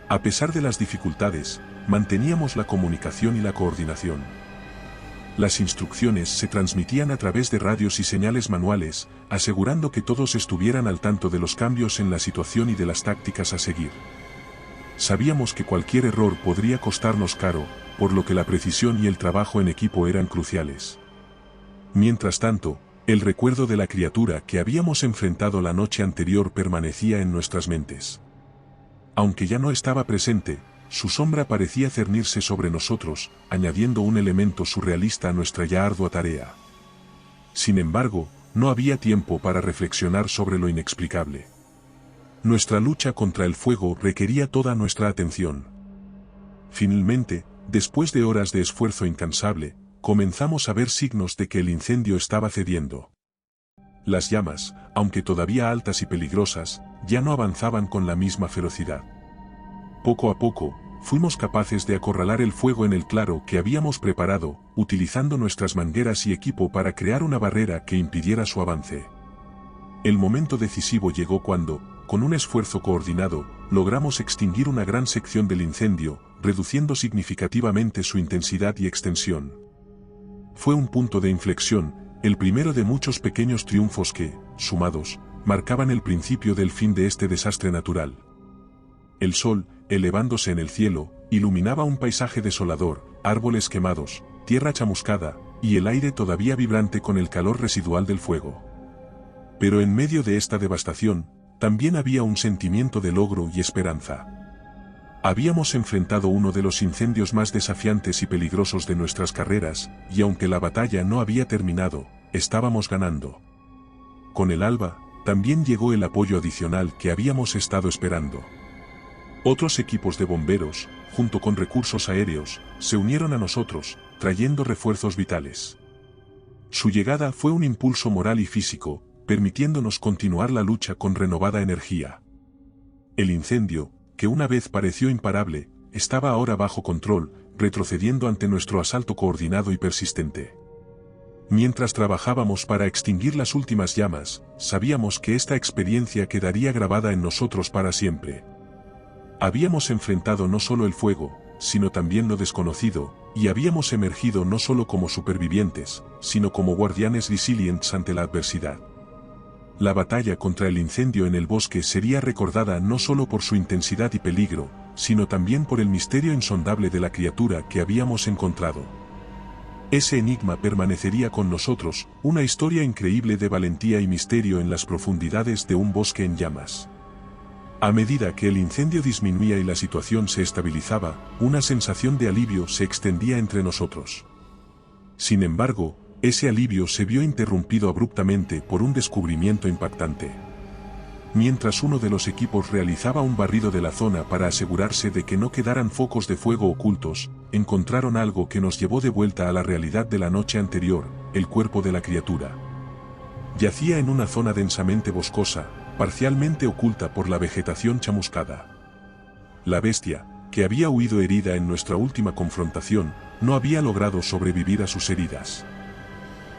A pesar de las dificultades, manteníamos la comunicación y la coordinación. Las instrucciones se transmitían a través de radios y señales manuales, asegurando que todos estuvieran al tanto de los cambios en la situación y de las tácticas a seguir. Sabíamos que cualquier error podría costarnos caro, por lo que la precisión y el trabajo en equipo eran cruciales. Mientras tanto, el recuerdo de la criatura que habíamos enfrentado la noche anterior permanecía en nuestras mentes. Aunque ya no estaba presente, su sombra parecía cernirse sobre nosotros, añadiendo un elemento surrealista a nuestra ya ardua tarea. Sin embargo, no había tiempo para reflexionar sobre lo inexplicable. Nuestra lucha contra el fuego requería toda nuestra atención. Finalmente, después de horas de esfuerzo incansable, comenzamos a ver signos de que el incendio estaba cediendo. Las llamas, aunque todavía altas y peligrosas, ya no avanzaban con la misma ferocidad. Poco a poco, fuimos capaces de acorralar el fuego en el claro que habíamos preparado, utilizando nuestras mangueras y equipo para crear una barrera que impidiera su avance. El momento decisivo llegó cuando, con un esfuerzo coordinado, logramos extinguir una gran sección del incendio, reduciendo significativamente su intensidad y extensión. Fue un punto de inflexión, el primero de muchos pequeños triunfos que, sumados, marcaban el principio del fin de este desastre natural. El sol, elevándose en el cielo, iluminaba un paisaje desolador, árboles quemados, tierra chamuscada, y el aire todavía vibrante con el calor residual del fuego. Pero en medio de esta devastación, también había un sentimiento de logro y esperanza. Habíamos enfrentado uno de los incendios más desafiantes y peligrosos de nuestras carreras, y aunque la batalla no había terminado, estábamos ganando. Con el alba, también llegó el apoyo adicional que habíamos estado esperando. Otros equipos de bomberos, junto con recursos aéreos, se unieron a nosotros, trayendo refuerzos vitales. Su llegada fue un impulso moral y físico, permitiéndonos continuar la lucha con renovada energía. El incendio, que una vez pareció imparable, estaba ahora bajo control, retrocediendo ante nuestro asalto coordinado y persistente. Mientras trabajábamos para extinguir las últimas llamas, sabíamos que esta experiencia quedaría grabada en nosotros para siempre. Habíamos enfrentado no solo el fuego, sino también lo desconocido, y habíamos emergido no solo como supervivientes, sino como guardianes resilientes ante la adversidad. La batalla contra el incendio en el bosque sería recordada no solo por su intensidad y peligro, sino también por el misterio insondable de la criatura que habíamos encontrado. Ese enigma permanecería con nosotros, una historia increíble de valentía y misterio en las profundidades de un bosque en llamas. A medida que el incendio disminuía y la situación se estabilizaba, una sensación de alivio se extendía entre nosotros. Sin embargo, ese alivio se vio interrumpido abruptamente por un descubrimiento impactante. Mientras uno de los equipos realizaba un barrido de la zona para asegurarse de que no quedaran focos de fuego ocultos, encontraron algo que nos llevó de vuelta a la realidad de la noche anterior, el cuerpo de la criatura. Yacía en una zona densamente boscosa, parcialmente oculta por la vegetación chamuscada. La bestia, que había huido herida en nuestra última confrontación, no había logrado sobrevivir a sus heridas.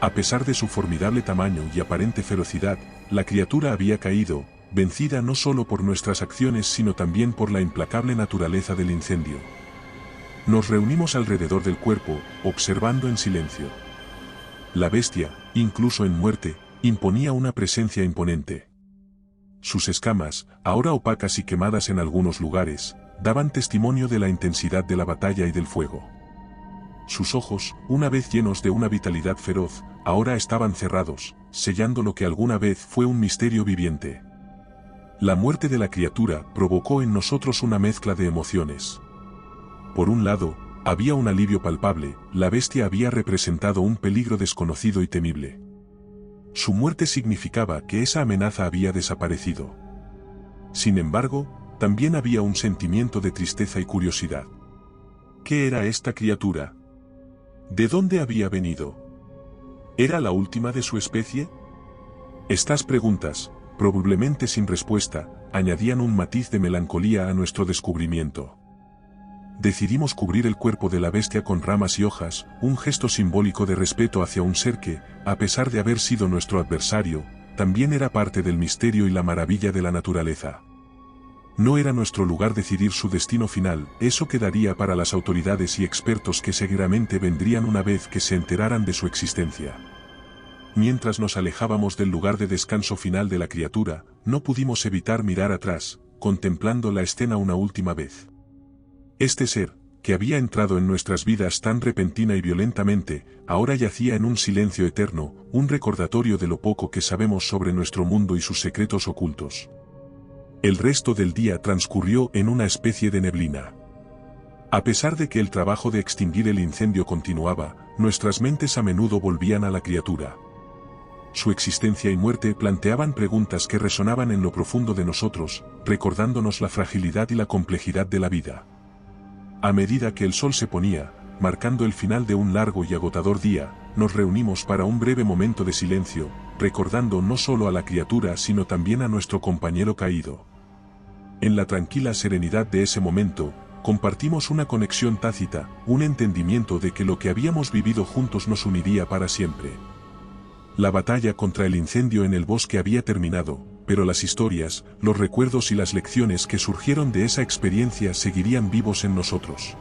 A pesar de su formidable tamaño y aparente ferocidad, la criatura había caído, vencida no solo por nuestras acciones sino también por la implacable naturaleza del incendio. Nos reunimos alrededor del cuerpo, observando en silencio. La bestia, incluso en muerte, imponía una presencia imponente. Sus escamas, ahora opacas y quemadas en algunos lugares, daban testimonio de la intensidad de la batalla y del fuego. Sus ojos, una vez llenos de una vitalidad feroz, ahora estaban cerrados, sellando lo que alguna vez fue un misterio viviente. La muerte de la criatura provocó en nosotros una mezcla de emociones. Por un lado, había un alivio palpable, la bestia había representado un peligro desconocido y temible. Su muerte significaba que esa amenaza había desaparecido. Sin embargo, también había un sentimiento de tristeza y curiosidad. ¿Qué era esta criatura? ¿De dónde había venido? ¿Era la última de su especie? Estas preguntas, probablemente sin respuesta, añadían un matiz de melancolía a nuestro descubrimiento. Decidimos cubrir el cuerpo de la bestia con ramas y hojas, un gesto simbólico de respeto hacia un ser que, a pesar de haber sido nuestro adversario, también era parte del misterio y la maravilla de la naturaleza. No era nuestro lugar decidir su destino final, eso quedaría para las autoridades y expertos que seguramente vendrían una vez que se enteraran de su existencia. Mientras nos alejábamos del lugar de descanso final de la criatura, no pudimos evitar mirar atrás, contemplando la escena una última vez. Este ser, que había entrado en nuestras vidas tan repentina y violentamente, ahora yacía en un silencio eterno, un recordatorio de lo poco que sabemos sobre nuestro mundo y sus secretos ocultos. El resto del día transcurrió en una especie de neblina. A pesar de que el trabajo de extinguir el incendio continuaba, nuestras mentes a menudo volvían a la criatura. Su existencia y muerte planteaban preguntas que resonaban en lo profundo de nosotros, recordándonos la fragilidad y la complejidad de la vida. A medida que el sol se ponía, marcando el final de un largo y agotador día, nos reunimos para un breve momento de silencio, recordando no solo a la criatura sino también a nuestro compañero caído. En la tranquila serenidad de ese momento, compartimos una conexión tácita, un entendimiento de que lo que habíamos vivido juntos nos uniría para siempre. La batalla contra el incendio en el bosque había terminado, pero las historias, los recuerdos y las lecciones que surgieron de esa experiencia seguirían vivos en nosotros.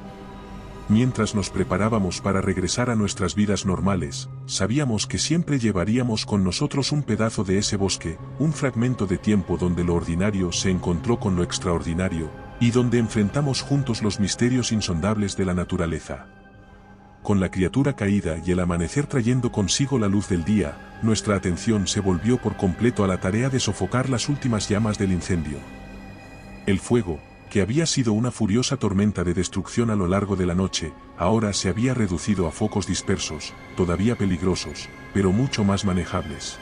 Mientras nos preparábamos para regresar a nuestras vidas normales, sabíamos que siempre llevaríamos con nosotros un pedazo de ese bosque, un fragmento de tiempo donde lo ordinario se encontró con lo extraordinario, y donde enfrentamos juntos los misterios insondables de la naturaleza. Con la criatura caída y el amanecer trayendo consigo la luz del día, nuestra atención se volvió por completo a la tarea de sofocar las últimas llamas del incendio. El fuego, que había sido una furiosa tormenta de destrucción a lo largo de la noche, ahora se había reducido a focos dispersos, todavía peligrosos, pero mucho más manejables.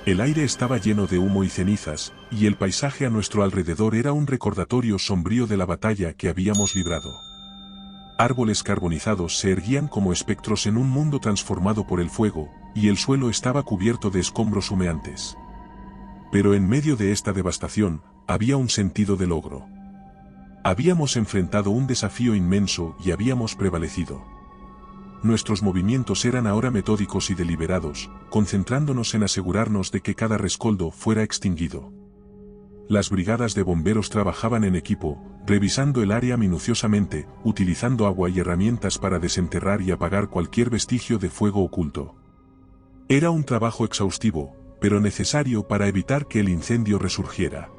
El aire estaba lleno de humo y cenizas, y el paisaje a nuestro alrededor era un recordatorio sombrío de la batalla que habíamos librado. Árboles carbonizados se erguían como espectros en un mundo transformado por el fuego, y el suelo estaba cubierto de escombros humeantes. Pero en medio de esta devastación, había un sentido de logro. Habíamos enfrentado un desafío inmenso y habíamos prevalecido. Nuestros movimientos eran ahora metódicos y deliberados, concentrándonos en asegurarnos de que cada rescoldo fuera extinguido. Las brigadas de bomberos trabajaban en equipo, revisando el área minuciosamente, utilizando agua y herramientas para desenterrar y apagar cualquier vestigio de fuego oculto. Era un trabajo exhaustivo, pero necesario para evitar que el incendio resurgiera.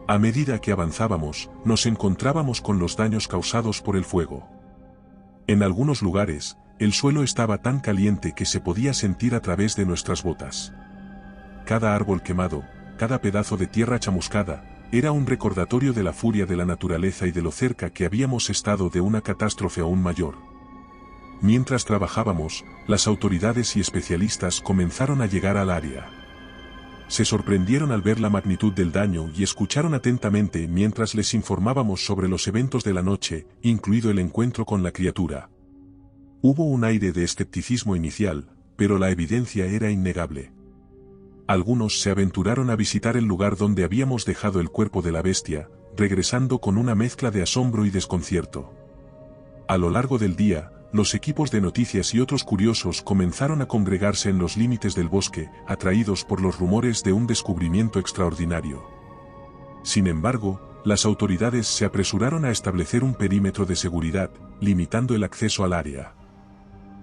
A medida que avanzábamos, nos encontrábamos con los daños causados por el fuego. En algunos lugares, el suelo estaba tan caliente que se podía sentir a través de nuestras botas. Cada árbol quemado, cada pedazo de tierra chamuscada, era un recordatorio de la furia de la naturaleza y de lo cerca que habíamos estado de una catástrofe aún mayor. Mientras trabajábamos, las autoridades y especialistas comenzaron a llegar al área. Se sorprendieron al ver la magnitud del daño y escucharon atentamente mientras les informábamos sobre los eventos de la noche, incluido el encuentro con la criatura. Hubo un aire de escepticismo inicial, pero la evidencia era innegable. Algunos se aventuraron a visitar el lugar donde habíamos dejado el cuerpo de la bestia, regresando con una mezcla de asombro y desconcierto. A lo largo del día, los equipos de noticias y otros curiosos comenzaron a congregarse en los límites del bosque, atraídos por los rumores de un descubrimiento extraordinario. Sin embargo, las autoridades se apresuraron a establecer un perímetro de seguridad, limitando el acceso al área.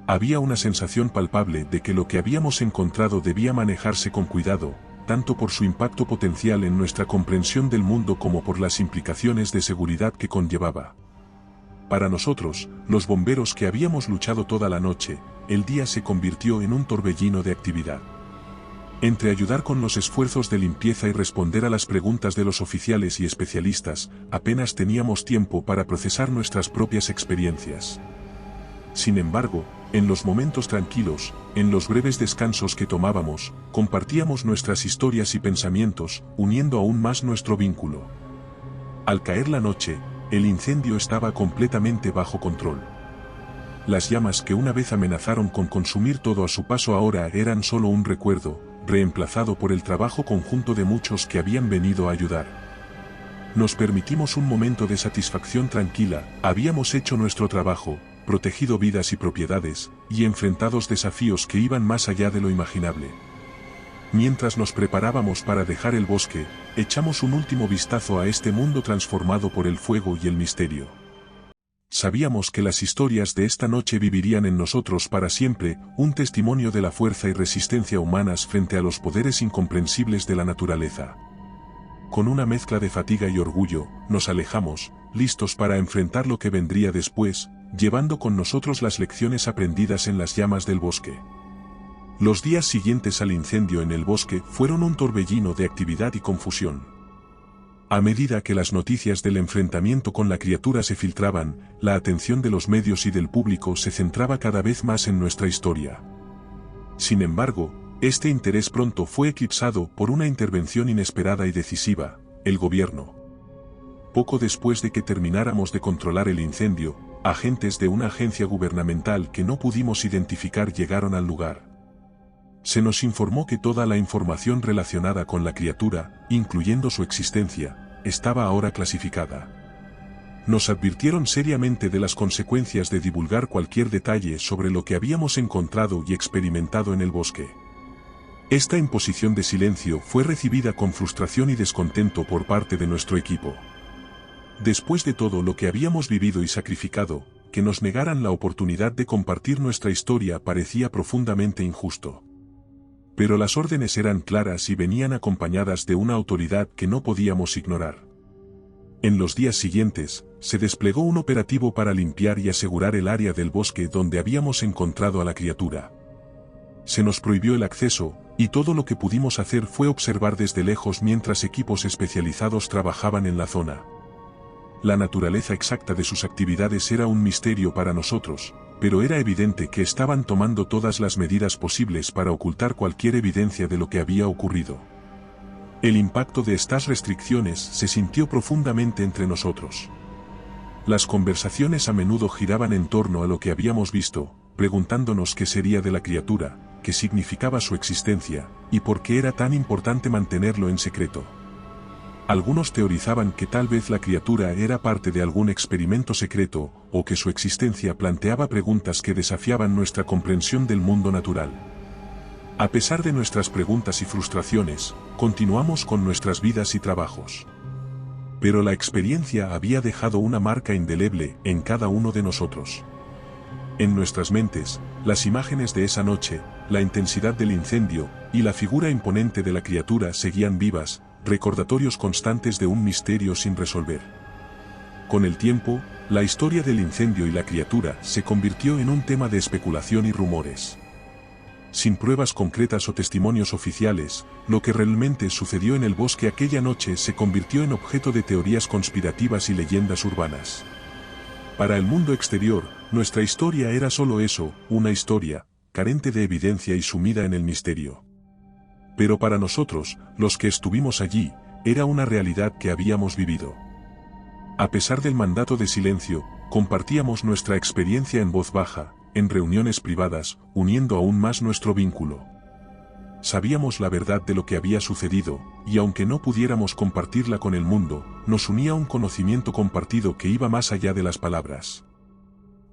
Había una sensación palpable de que lo que habíamos encontrado debía manejarse con cuidado, tanto por su impacto potencial en nuestra comprensión del mundo como por las implicaciones de seguridad que conllevaba. Para nosotros, los bomberos que habíamos luchado toda la noche, el día se convirtió en un torbellino de actividad. Entre ayudar con los esfuerzos de limpieza y responder a las preguntas de los oficiales y especialistas, apenas teníamos tiempo para procesar nuestras propias experiencias. Sin embargo, en los momentos tranquilos, en los breves descansos que tomábamos, compartíamos nuestras historias y pensamientos, uniendo aún más nuestro vínculo. Al caer la noche, el incendio estaba completamente bajo control. Las llamas que una vez amenazaron con consumir todo a su paso ahora eran solo un recuerdo, reemplazado por el trabajo conjunto de muchos que habían venido a ayudar. Nos permitimos un momento de satisfacción tranquila, habíamos hecho nuestro trabajo, protegido vidas y propiedades, y enfrentados desafíos que iban más allá de lo imaginable. Mientras nos preparábamos para dejar el bosque, echamos un último vistazo a este mundo transformado por el fuego y el misterio. Sabíamos que las historias de esta noche vivirían en nosotros para siempre, un testimonio de la fuerza y resistencia humanas frente a los poderes incomprensibles de la naturaleza. Con una mezcla de fatiga y orgullo, nos alejamos, listos para enfrentar lo que vendría después, llevando con nosotros las lecciones aprendidas en las llamas del bosque. Los días siguientes al incendio en el bosque fueron un torbellino de actividad y confusión. A medida que las noticias del enfrentamiento con la criatura se filtraban, la atención de los medios y del público se centraba cada vez más en nuestra historia. Sin embargo, este interés pronto fue eclipsado por una intervención inesperada y decisiva: el gobierno. Poco después de que termináramos de controlar el incendio, agentes de una agencia gubernamental que no pudimos identificar llegaron al lugar. Se nos informó que toda la información relacionada con la criatura, incluyendo su existencia, estaba ahora clasificada. Nos advirtieron seriamente de las consecuencias de divulgar cualquier detalle sobre lo que habíamos encontrado y experimentado en el bosque. Esta imposición de silencio fue recibida con frustración y descontento por parte de nuestro equipo. Después de todo lo que habíamos vivido y sacrificado, que nos negaran la oportunidad de compartir nuestra historia parecía profundamente injusto. Pero las órdenes eran claras y venían acompañadas de una autoridad que no podíamos ignorar. En los días siguientes, se desplegó un operativo para limpiar y asegurar el área del bosque donde habíamos encontrado a la criatura. Se nos prohibió el acceso, y todo lo que pudimos hacer fue observar desde lejos mientras equipos especializados trabajaban en la zona. La naturaleza exacta de sus actividades era un misterio para nosotros, pero era evidente que estaban tomando todas las medidas posibles para ocultar cualquier evidencia de lo que había ocurrido. El impacto de estas restricciones se sintió profundamente entre nosotros. Las conversaciones a menudo giraban en torno a lo que habíamos visto, preguntándonos qué sería de la criatura, qué significaba su existencia, y por qué era tan importante mantenerlo en secreto. Algunos teorizaban que tal vez la criatura era parte de algún experimento secreto, o que su existencia planteaba preguntas que desafiaban nuestra comprensión del mundo natural. A pesar de nuestras preguntas y frustraciones, continuamos con nuestras vidas y trabajos. Pero la experiencia había dejado una marca indeleble en cada uno de nosotros. En nuestras mentes, las imágenes de esa noche, la intensidad del incendio, y la figura imponente de la criatura seguían vivas, recordatorios constantes de un misterio sin resolver. Con el tiempo, la historia del incendio y la criatura se convirtió en un tema de especulación y rumores. Sin pruebas concretas o testimonios oficiales, lo que realmente sucedió en el bosque aquella noche se convirtió en objeto de teorías conspirativas y leyendas urbanas. Para el mundo exterior, nuestra historia era solo eso, una historia, carente de evidencia y sumida en el misterio. Pero para nosotros, los que estuvimos allí, era una realidad que habíamos vivido. A pesar del mandato de silencio, compartíamos nuestra experiencia en voz baja, en reuniones privadas, uniendo aún más nuestro vínculo. Sabíamos la verdad de lo que había sucedido, y aunque no pudiéramos compartirla con el mundo, nos unía un conocimiento compartido que iba más allá de las palabras.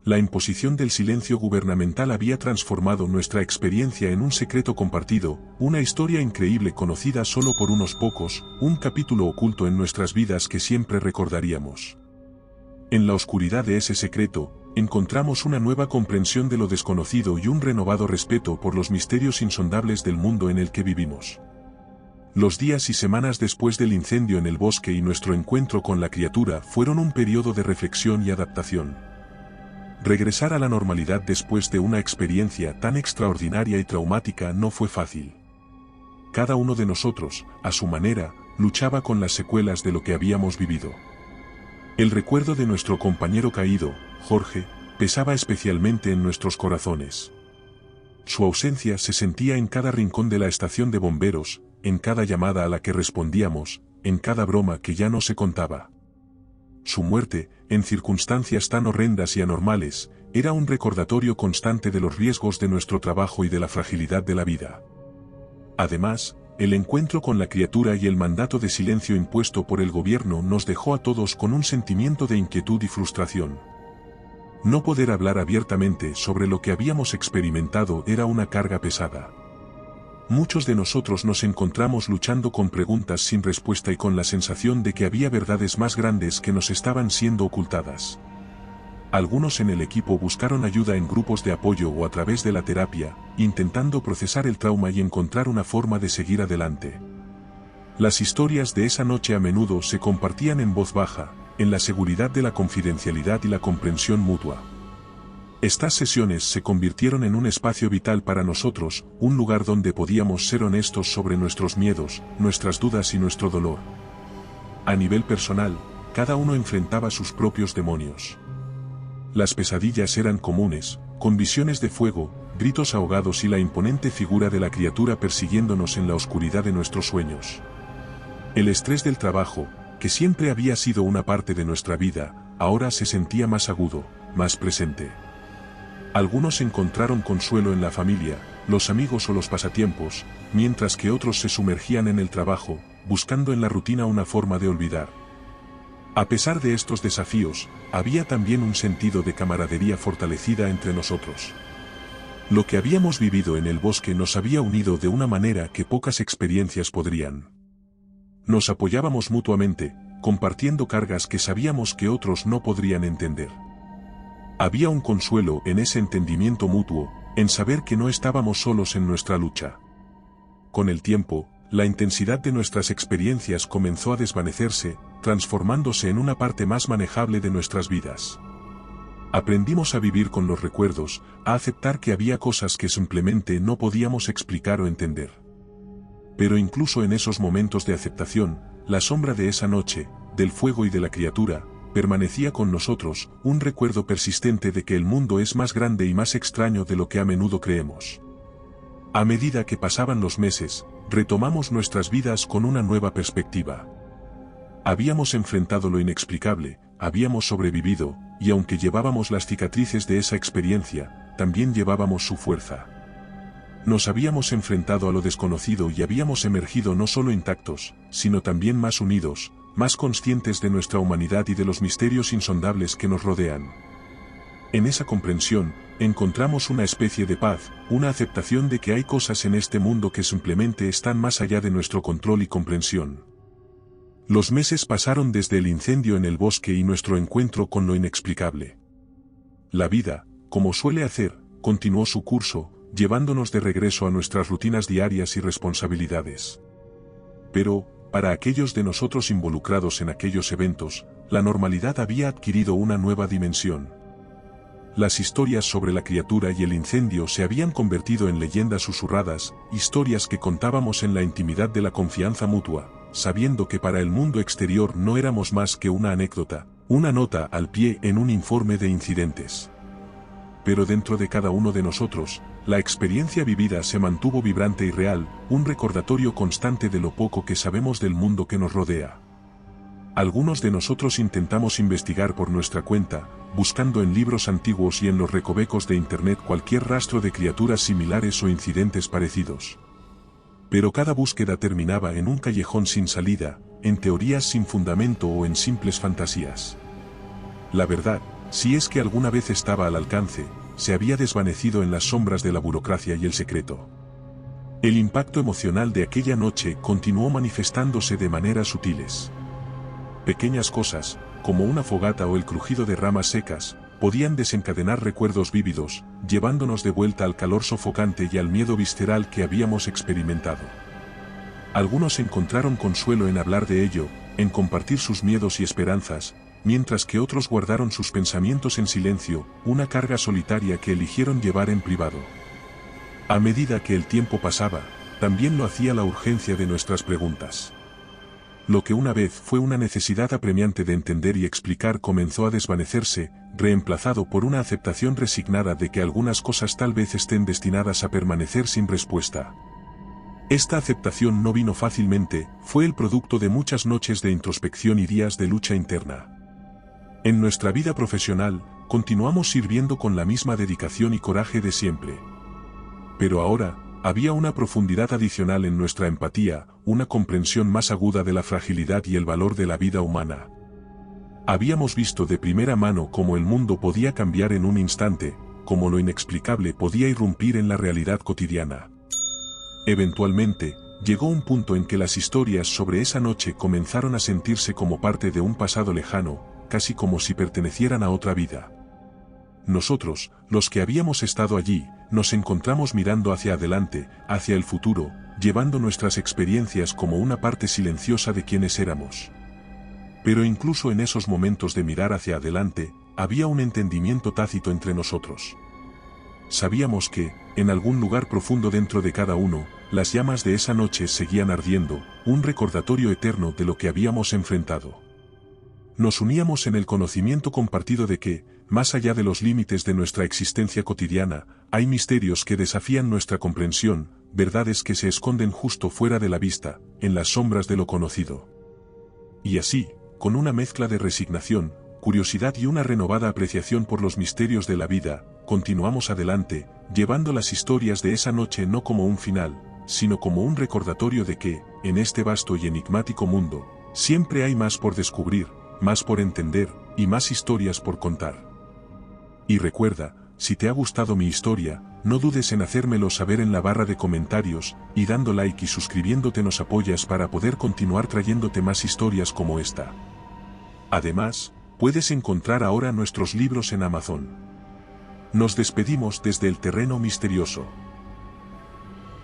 La imposición del silencio gubernamental había transformado nuestra experiencia en un secreto compartido, una historia increíble conocida solo por unos pocos, un capítulo oculto en nuestras vidas que siempre recordaríamos. En la oscuridad de ese secreto, encontramos una nueva comprensión de lo desconocido y un renovado respeto por los misterios insondables del mundo en el que vivimos. Los días y semanas después del incendio en el bosque y nuestro encuentro con la criatura fueron un periodo de reflexión y adaptación. Regresar a la normalidad después de una experiencia tan extraordinaria y traumática no fue fácil. Cada uno de nosotros, a su manera, luchaba con las secuelas de lo que habíamos vivido. El recuerdo de nuestro compañero caído, Jorge, pesaba especialmente en nuestros corazones. Su ausencia se sentía en cada rincón de la estación de bomberos, en cada llamada a la que respondíamos, en cada broma que ya no se contaba. Su muerte, en circunstancias tan horrendas y anormales, era un recordatorio constante de los riesgos de nuestro trabajo y de la fragilidad de la vida. Además, el encuentro con la criatura y el mandato de silencio impuesto por el gobierno nos dejó a todos con un sentimiento de inquietud y frustración. No poder hablar abiertamente sobre lo que habíamos experimentado era una carga pesada. Muchos de nosotros nos encontramos luchando con preguntas sin respuesta y con la sensación de que había verdades más grandes que nos estaban siendo ocultadas. Algunos en el equipo buscaron ayuda en grupos de apoyo o a través de la terapia, intentando procesar el trauma y encontrar una forma de seguir adelante. Las historias de esa noche a menudo se compartían en voz baja, en la seguridad de la confidencialidad y la comprensión mutua. Estas sesiones se convirtieron en un espacio vital para nosotros, un lugar donde podíamos ser honestos sobre nuestros miedos, nuestras dudas y nuestro dolor. A nivel personal, cada uno enfrentaba sus propios demonios. Las pesadillas eran comunes, con visiones de fuego, gritos ahogados y la imponente figura de la criatura persiguiéndonos en la oscuridad de nuestros sueños. El estrés del trabajo, que siempre había sido una parte de nuestra vida, ahora se sentía más agudo, más presente. Algunos encontraron consuelo en la familia, los amigos o los pasatiempos, mientras que otros se sumergían en el trabajo, buscando en la rutina una forma de olvidar. A pesar de estos desafíos, había también un sentido de camaradería fortalecida entre nosotros. Lo que habíamos vivido en el bosque nos había unido de una manera que pocas experiencias podrían. Nos apoyábamos mutuamente, compartiendo cargas que sabíamos que otros no podrían entender. Había un consuelo en ese entendimiento mutuo, en saber que no estábamos solos en nuestra lucha. Con el tiempo, la intensidad de nuestras experiencias comenzó a desvanecerse, transformándose en una parte más manejable de nuestras vidas. Aprendimos a vivir con los recuerdos, a aceptar que había cosas que simplemente no podíamos explicar o entender. Pero incluso en esos momentos de aceptación, la sombra de esa noche, del fuego y de la criatura, permanecía con nosotros, un recuerdo persistente de que el mundo es más grande y más extraño de lo que a menudo creemos. A medida que pasaban los meses, retomamos nuestras vidas con una nueva perspectiva. Habíamos enfrentado lo inexplicable, habíamos sobrevivido, y aunque llevábamos las cicatrices de esa experiencia, también llevábamos su fuerza. Nos habíamos enfrentado a lo desconocido y habíamos emergido no solo intactos, sino también más unidos, más conscientes de nuestra humanidad y de los misterios insondables que nos rodean. En esa comprensión, encontramos una especie de paz, una aceptación de que hay cosas en este mundo que simplemente están más allá de nuestro control y comprensión. Los meses pasaron desde el incendio en el bosque y nuestro encuentro con lo inexplicable. La vida, como suele hacer, continuó su curso, llevándonos de regreso a nuestras rutinas diarias y responsabilidades. Pero, para aquellos de nosotros involucrados en aquellos eventos, la normalidad había adquirido una nueva dimensión. Las historias sobre la criatura y el incendio se habían convertido en leyendas susurradas, historias que contábamos en la intimidad de la confianza mutua, sabiendo que para el mundo exterior no éramos más que una anécdota, una nota al pie en un informe de incidentes. Pero dentro de cada uno de nosotros, la experiencia vivida se mantuvo vibrante y real, un recordatorio constante de lo poco que sabemos del mundo que nos rodea. Algunos de nosotros intentamos investigar por nuestra cuenta, buscando en libros antiguos y en los recovecos de Internet cualquier rastro de criaturas similares o incidentes parecidos. Pero cada búsqueda terminaba en un callejón sin salida, en teorías sin fundamento o en simples fantasías. La verdad, si es que alguna vez estaba al alcance, se había desvanecido en las sombras de la burocracia y el secreto. El impacto emocional de aquella noche continuó manifestándose de maneras sutiles. Pequeñas cosas, como una fogata o el crujido de ramas secas, podían desencadenar recuerdos vívidos, llevándonos de vuelta al calor sofocante y al miedo visceral que habíamos experimentado. Algunos encontraron consuelo en hablar de ello, en compartir sus miedos y esperanzas, mientras que otros guardaron sus pensamientos en silencio, una carga solitaria que eligieron llevar en privado. A medida que el tiempo pasaba, también lo hacía la urgencia de nuestras preguntas. Lo que una vez fue una necesidad apremiante de entender y explicar comenzó a desvanecerse, reemplazado por una aceptación resignada de que algunas cosas tal vez estén destinadas a permanecer sin respuesta. Esta aceptación no vino fácilmente, fue el producto de muchas noches de introspección y días de lucha interna. En nuestra vida profesional, continuamos sirviendo con la misma dedicación y coraje de siempre. Pero ahora, había una profundidad adicional en nuestra empatía, una comprensión más aguda de la fragilidad y el valor de la vida humana. Habíamos visto de primera mano cómo el mundo podía cambiar en un instante, cómo lo inexplicable podía irrumpir en la realidad cotidiana. Eventualmente, llegó un punto en que las historias sobre esa noche comenzaron a sentirse como parte de un pasado lejano, casi como si pertenecieran a otra vida. Nosotros, los que habíamos estado allí, nos encontramos mirando hacia adelante, hacia el futuro, llevando nuestras experiencias como una parte silenciosa de quienes éramos. Pero incluso en esos momentos de mirar hacia adelante, había un entendimiento tácito entre nosotros. Sabíamos que, en algún lugar profundo dentro de cada uno, las llamas de esa noche seguían ardiendo, un recordatorio eterno de lo que habíamos enfrentado. Nos uníamos en el conocimiento compartido de que, más allá de los límites de nuestra existencia cotidiana, hay misterios que desafían nuestra comprensión, verdades que se esconden justo fuera de la vista, en las sombras de lo conocido. Y así, con una mezcla de resignación, curiosidad y una renovada apreciación por los misterios de la vida, continuamos adelante, llevando las historias de esa noche no como un final, sino como un recordatorio de que, en este vasto y enigmático mundo, siempre hay más por descubrir, más por entender, y más historias por contar. Y recuerda, si te ha gustado mi historia, no dudes en hacérmelo saber en la barra de comentarios, y dando like y suscribiéndote nos apoyas para poder continuar trayéndote más historias como esta. Además, puedes encontrar ahora nuestros libros en Amazon. Nos despedimos desde el terreno misterioso.